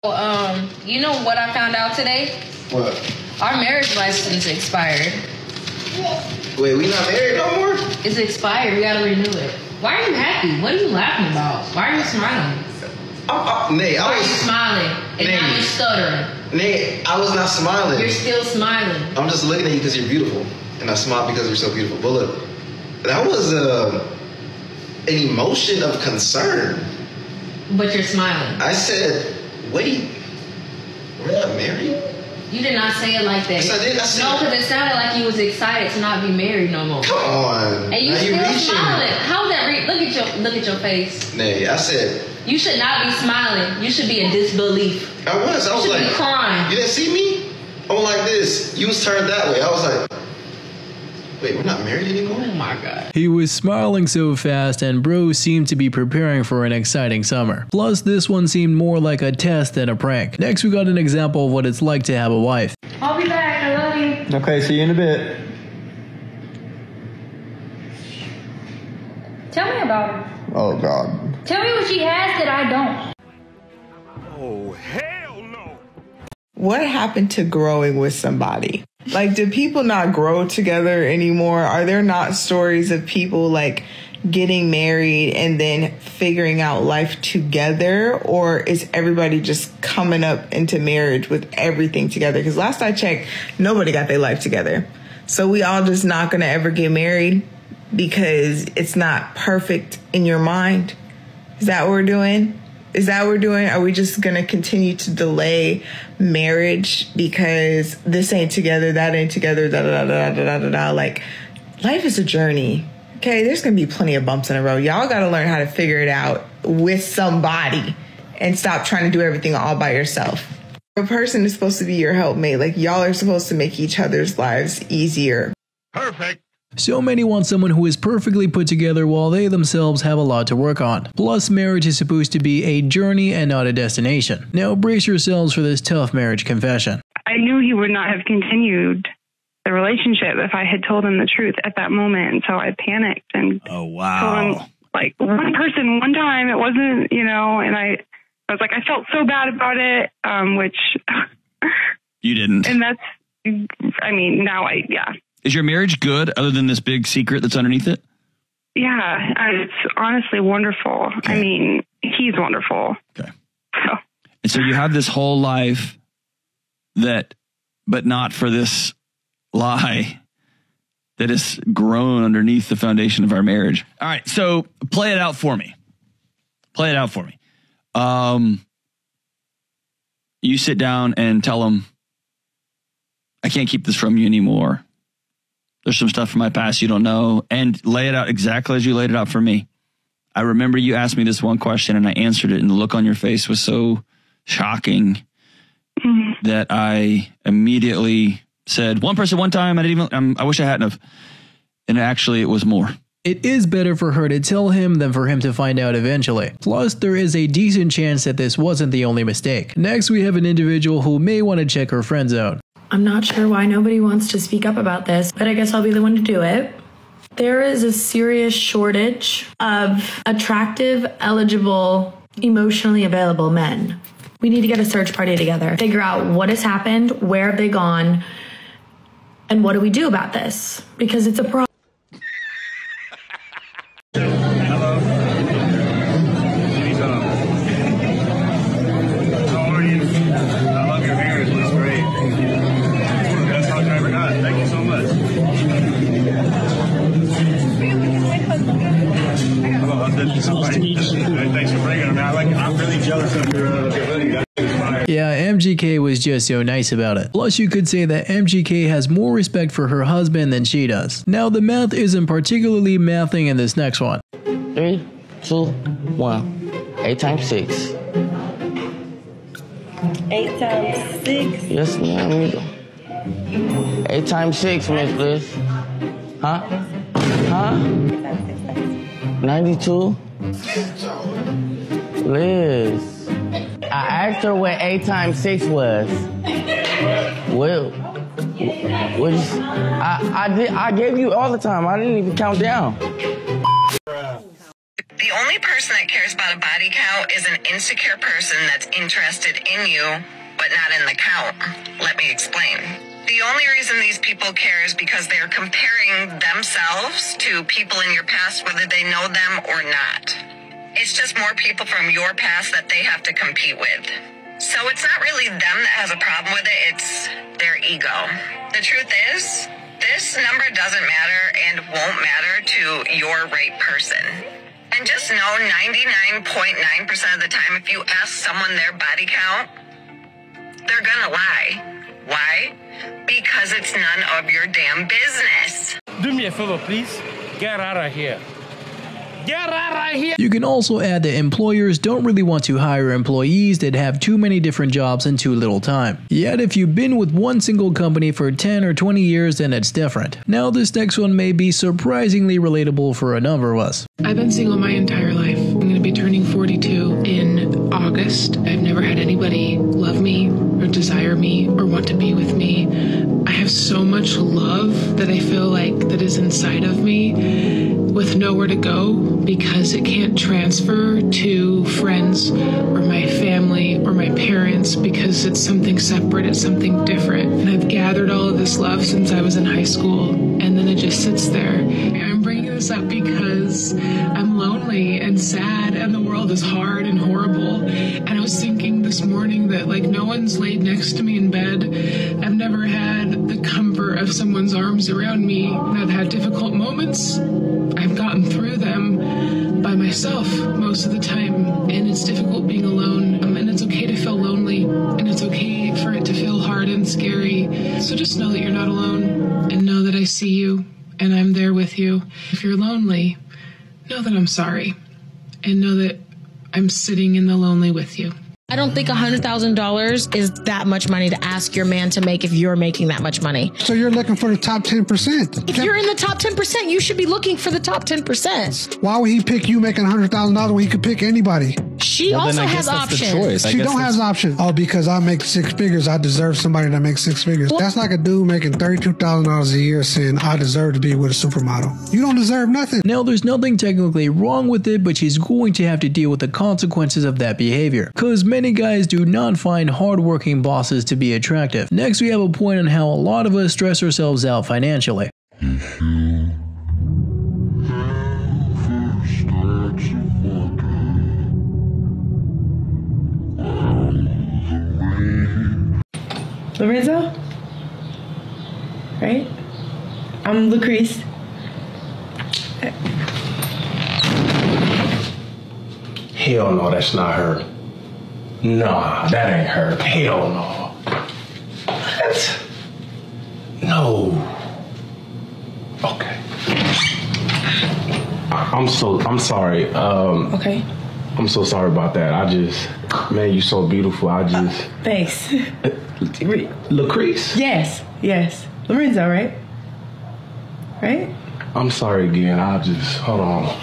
You know what I found out today? What? Our marriage license expired. Wait, we not married no more? It's expired. We gotta renew it. Why are you happy? What are you laughing about? Why are you smiling? Nay, Why are you smiling? And now you're stuttering. Nay, I was not smiling. You're still smiling. I'm just looking at you because you're beautiful. And I smile because you're so beautiful. But look, that was an emotion of concern. But you're smiling. I said, wait, we're not married? You did not say it like that. Yes, I did. I said, no, because it sounded like you was excited to not be married no more. Come on. And you still smiling. How's that? Look at your face. Nay, I said. You should not be smiling. You should be in disbelief. I was like, be crying. You didn't see me? I'm like this. You was turned that way. I was like, wait, we're not married anymore? Oh my God. He was smiling so fast and bro seemed to be preparing for an exciting summer. Plus this one seemed more like a test than a prank. Next we got an example of what it's like to have a wife. I'll be back. I love you. Okay, see you in a bit. Tell me about her. Oh God. Tell me what she has that I don't. Oh, hell no. What happened to growing with somebody? Like, do people not grow together anymore? Are there not stories of people like getting married and then figuring out life together? Or is everybody just coming up into marriage with everything together? Because last I checked, nobody got their life together. So we all just not going to ever get married because it's not perfect in your mind? Is that what we're doing? Is that what we're doing? Are we just going to continue to delay marriage because this ain't together, that ain't together, da-da-da-da-da-da-da-da? Like, life is a journey, okay? There's going to be plenty of bumps in the road. Y'all got to learn how to figure it out with somebody and stop trying to do everything all by yourself. A person is supposed to be your helpmate. Like, y'all are supposed to make each other's lives easier. Perfect. So many want someone who is perfectly put together while they themselves have a lot to work on. Plus, marriage is supposed to be a journey and not a destination. Now brace yourselves for this tough marriage confession. I knew he would not have continued the relationship if I had told him the truth at that moment. And so I panicked and told him, like, one person, one time, it wasn't, you know, and I was like, I felt so bad about it, which... You didn't. And that's, I mean, now yeah. Is your marriage good other than this big secret that's underneath it? Yeah, it's honestly wonderful. Okay. I mean, he's wonderful. Okay. And so you have this whole life but not for this lie that has grown underneath the foundation of our marriage. All right, so play it out for me. You sit down and tell him, I can't keep this from you anymore. There's some stuff from my past you don't know, and lay it out exactly as you laid it out for me. I remember you asked me this one question and I answered it, and the look on your face was so shocking that I immediately said, one person, one time, I wish I hadn't have. And actually it was more. It is better for her to tell him than for him to find out eventually. Plus, there is a decent chance that this wasn't the only mistake. Next, we have an individual who may want to check her friend zone. I'm not sure why nobody wants to speak up about this, but I guess I'll be the one to do it. There is a serious shortage of attractive, eligible, emotionally available men. We need to get a search party together, figure out what has happened, where have they gone, and what do we do about this? Because it's a problem. Thanks for bringing them out. I'm really jealous of your hoodie. Yeah, MGK was just so nice about it. Plus, you could say that MGK has more respect for her husband than she does. Now, the math isn't particularly mathing in this next one. 3, 2, 1. 8 times 6. 8 times 6? Yes, ma'am. 8 times 6, Miss Bliss. Huh? 92? Liz, I asked her what 8 times 6 was. Well, I gave you all the time. I didn't even count down. The The only person that cares about a body count is an insecure person that's interested in you, but not in the count. Let me explain. The only reason these people care is because they're comparing themselves to people in your past, whether they know them or not. It's just more people from your past that they have to compete with. So it's not really them that has a problem with it, it's their ego. The truth is, this number doesn't matter and won't matter to your right person. And just know 99.9% of the time, if you ask someone their body count, they're gonna lie. Why? Because it's none of your damn business. Do me a favor, please. Get out of here. Get out of here! You can also add that employers don't really want to hire employees that have too many different jobs in too little time. Yet if you've been with one single company for 10 or 20 years, then it's different. Now this next one may be surprisingly relatable for a number of us. I've been single my entire life. I'm going to be turning 42 in August. I've never had anybody love me or desire me or want to be with me. I have so much love that I feel like that is inside of me with nowhere to go because it can't transfer to friends or my family or my parents because it's something separate, it's something different. And I've gathered all of this love since I was in high school and then it just sits there. I'm bringing this up because I'm lonely and sad and the world is hard and horrible. And I was thinking this morning that like no one's laid next to me in bed. I've never had the comfort of someone's arms around me. I've had difficult moments. I've gotten through them by myself most of the time, and it's difficult being alone, and it's okay to feel lonely, and it's okay for it to feel hard and scary. So just know that you're not alone, and know that I see you, and I'm there with you. If you're lonely, know that I'm sorry, and know that I'm sitting in the lonely with you. I don't think $100,000 is that much money to ask your man to make if you're making that much money. So you're looking for the top 10%. If you're in the top 10%, you should be looking for the top 10%. Why would he pick you making $100,000 when he could pick anybody? She also has options. She don't have options. Oh, because I make six figures, I deserve somebody that makes six figures. That's like a dude making $32,000 a year saying, I deserve to be with a supermodel. You don't deserve nothing. Now, there's nothing technically wrong with it, but she's going to have to deal with the consequences of that behavior. Because many guys do not find hardworking bosses to be attractive. Next, we have a point on how a lot of us stress ourselves out financially. Lorenzo? Right? I'm Lucrease. Hell no, that's not her. Nah, that ain't her. Hell no. What? No. Okay. I'm sorry. Okay. I'm so sorry about that. Man, you so beautiful. Thanks. Lucrease? Yes. Lorenzo, right? Right? I'm sorry again. Hold on.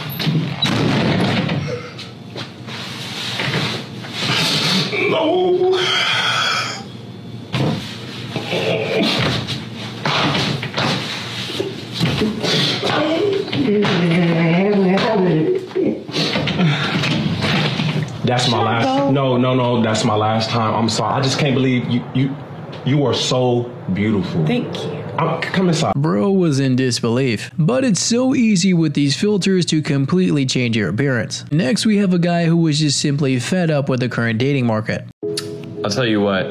No. That's my last. No. That's my last time. I'm sorry. I just can't believe you are so beautiful. Thank you. Come inside. Bro was in disbelief. But it's so easy with these filters to completely change your appearance. Next, we have a guy who was just simply fed up with the current dating market. I'll tell you what,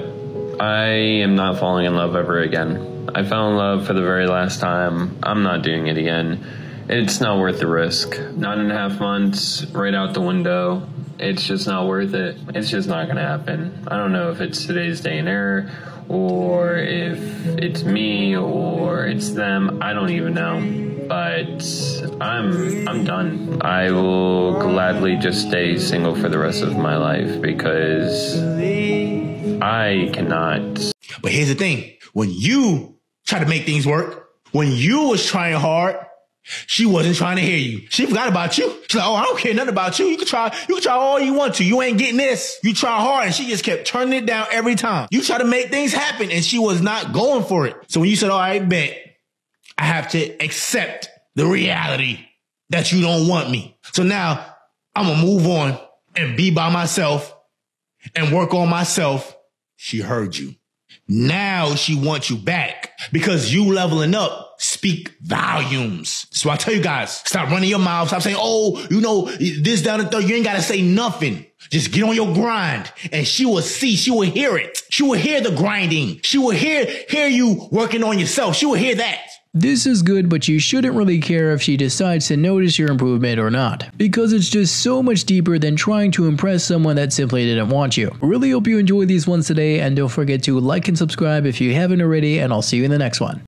I am not falling in love ever again. I fell in love for the very last time. I'm not doing it again. It's not worth the risk. 9.5 months, right out the window. It's just not worth it. It's just not gonna happen. I don't know if it's today's day and era, or if it's me, or it's them. I don't even know. But I'm done. I will gladly just stay single for the rest of my life because I cannot. But here's the thing. When you try to make things work, when you was trying hard, she wasn't trying to hear you. She forgot about you. She's like, oh, I don't care nothing about you. You can try all you want to. You ain't getting this. You try hard, and she just kept turning it down every time. You try to make things happen, and she was not going for it. So when you said, all right, bet, I have to accept the reality that you don't want me. So now I'm gonna move on and be by myself and work on myself. She heard you. Now she wants you back because you leveling up speak volumes. So I tell you guys, stop running your mouth. Stop saying, oh, you know, this, down, and third. You ain't got to say nothing. Just get on your grind and she will see, she will hear it. She will hear the grinding. She will hear you working on yourself. She will hear that. This is good, but you shouldn't really care if she decides to notice your improvement or not, because it's just so much deeper than trying to impress someone that simply didn't want you. Really hope you enjoyed these ones today, and don't forget to like and subscribe if you haven't already, and I'll see you in the next one.